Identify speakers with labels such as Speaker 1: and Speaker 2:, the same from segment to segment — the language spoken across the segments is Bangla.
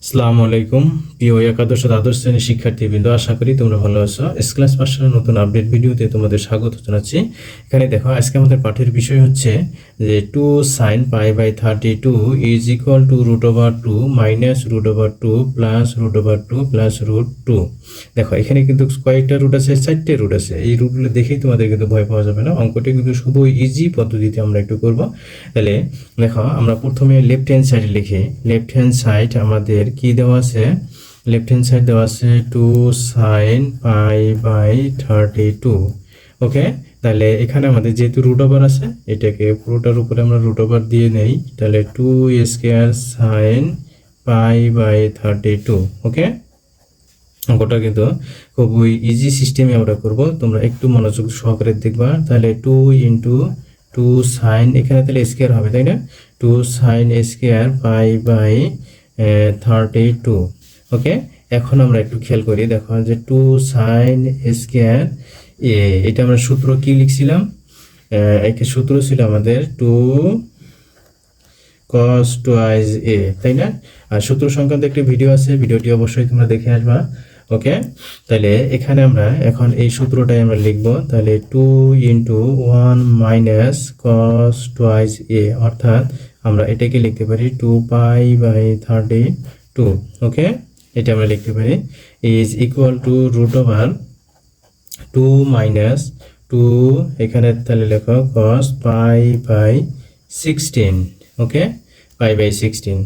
Speaker 1: আসসালামু আলাইকুম প্রিয় একাদশ ও দ্বাদশ শ্রেণীর শিক্ষার্থীবৃন্দ, আশা করি তোমরা ভালো আছো। ক্লাস পাঠশালার নতুন আপডেট ভিডিওতে তোমাদের স্বাগত জানাচ্ছি। এখানে দেখো, আজকে আমাদের পাঠের বিষয় হচ্ছে যে 2 sin pi by 32 is equal to √2 minus √2 plus √2 plus √2। দেখো, এখানে কিন্তু কয়েকটা রুট আছে, 4টে রুট আছে। এই রুটগুলো দেখেই তোমাদের কিন্তু ভয় পাওয়া যাবে না। অঙ্কটি কিন্তু খুবই ইজি পদ্ধতিতে আমরা একটু করব। তাহলে দেখো, আমরা প্রথমে লেফট হ্যান্ড সাইডে লিখি। লেফট হ্যান্ড সাইড আমাদের কি দেওয়া আছে? লেফট হ্যান্ড সাইড দেওয়া আছে 2 sin pi বাই 32। ওকে, তাহলে এখানে আমাদের যেহেতু রুট ওভার আছে, এটাকে পুরোটার উপরে আমরা রুট ওভার দিয়ে নেই। তাহলে 2 স্কয়ার sin pi বাই 32। ওকে, অঙ্কটা কিন্তু খুবই ইজি সিস্টেমে আমরা করব, তোমরা একটু মনোযোগ সহকারে দেখবা। তাহলে 2 ইন্টু 2 সাইন, এখানে তাহলে স্কয়ার হবে, তাই না? 2 সাইন স্কয়ার পাই বাই 32। ওকে, এখন আমরা একটু খেয়াল করি। দেখো যে 2 সাইন স্কয়ার এটা আমরা সূত্র কি লিখছিলাম? একটা সূত্র ছিল আমাদের 2 cos twice a, তাই না? আর সূত্র সংক্রান্ত একটি ভিডিও আছে, ভিডিওটি অবশ্যই তোমরা দেখে আসবা। ওকে, তাহলে এখানে আমরা এখন এই সূত্রটাই আমরা লিখব। তাহলে 2 into 1 minus cos twice a, অর্থাৎ আমরা এটাকে লিখতে পারি 2 পাই বাই 32। ওকে, এটা আমরা লিখতে পারি ইজ ইকুয়াল টু √2 মাইনাস 2, এখানে তাহলে লেখো cos pi by 16। Okay, pi by 16।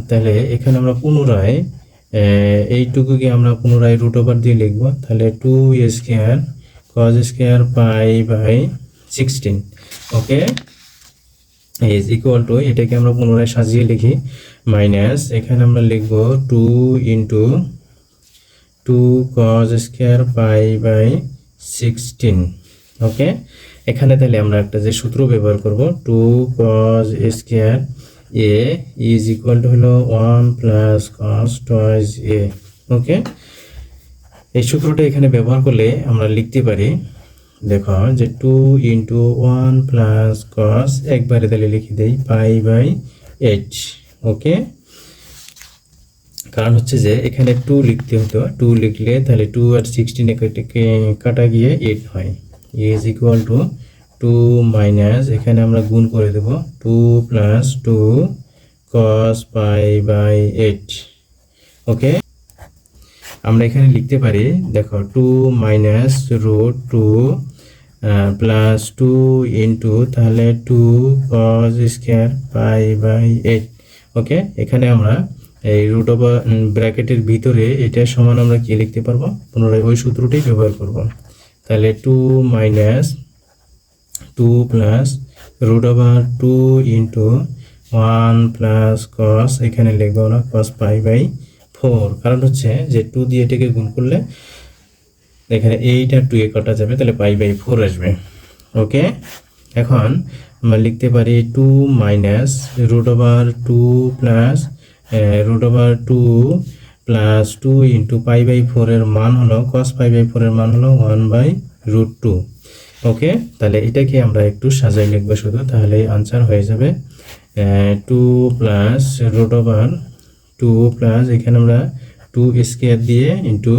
Speaker 1: তাহলে এখানে আমরা পুনরায় এইটুকুকে আমরা পুনরায় √ওভার দিয়ে লিখব। তাহলে 2 square cos square pi by 16। Okay, is equal to, এটাকে আমরা পুনরায় সাজিয়ে লিখি, মাইনাস এখানে আমরা লিখব 2 into 2 cos square pi by 16। Okay, এখানে তাহলে আমরা একটা যে সূত্র ব্যবহার করব, 2 cos square a is equal two হলো 1 প্লাস cos twice a। ওকে, এই সূত্রটা এখানে ব্যবহার করলে আমরা লিখতে পারি, দেখো যে 2 ইন্টু 1 প্লাস cos, একবারে তাহলে লিখে দেই পাই বাই 8। ওকে, কারণ হচ্ছে যে এখানে 2 লিখতে হতো, 2 লিখলে তাহলে 2 আর 16 কাটা গিয়ে 8 হয়। ইজ ইকুয়াল টু 2 মাইনাস, এখানে আমরা গুণ করে দেব 2 প্লাস 2 cos পাই বাই 8। ওকে, আমরা এখানে লিখতে পারি, দেখো 2 মাইনাস √2 প্লাস 2 ইন্টু তাহলে 2 cos স্কয়ার পাই বাই 8। ওকে, এখানে আমরা এই রুট ওভার ব্র্যাকেটের ভিতরে এটা সমান আমরা কি লিখতে পারবো? পুনরায় ওই সূত্রটি ব্যবহার করব। তাহলে 2 minus 2 plus √2 into 1 plus cos, এখানে লিখবো না cos পাই বাই 4, কারণ হচ্ছে যে 2 দিয়ে এটাকে গুণ করলে এখানে 8 আর 2 কাটা যাবে, তাহলে পাই বাই 4 আসবে। ওকে, এখন আমরা লিখতে পারি 2 minus √2 plus √2 plus 2 into pi by 4 এর মান হলো, cos পাই বাই 4 এর মান হলো 1/√2। ওকে, তাহলে এটাকে আমরা একটু সাজাই লিখবো শুধু, তাহলে আনসার হয়ে যাবে 2 প্লাস √2 প্লাস, এখানে আমরা 2 স্কয়ার দিয়ে ইন্টু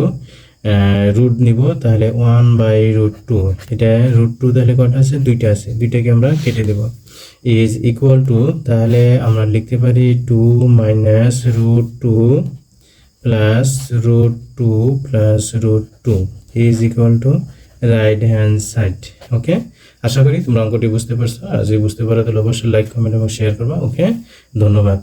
Speaker 1: রুট নিব, তাহলে 1/√2। এটা √2 তাহলে কটা আছে? 2টা আছে, 2টাকে আমরা কেটে দেব। ইজ ইকুয়াল টু, তাহলে আমরা লিখতে পারি 2 minus √2 plus √2 plus √2 is equal to right hand side. Okay, আশা করি তোমরা অঙ্কটি বুঝতে পারছো। আর যদি বুঝতে পারো তাহলে অবশ্যই লাইক, কমেন্ট এবং শেয়ার করবা। ওকে, ধন্যবাদ।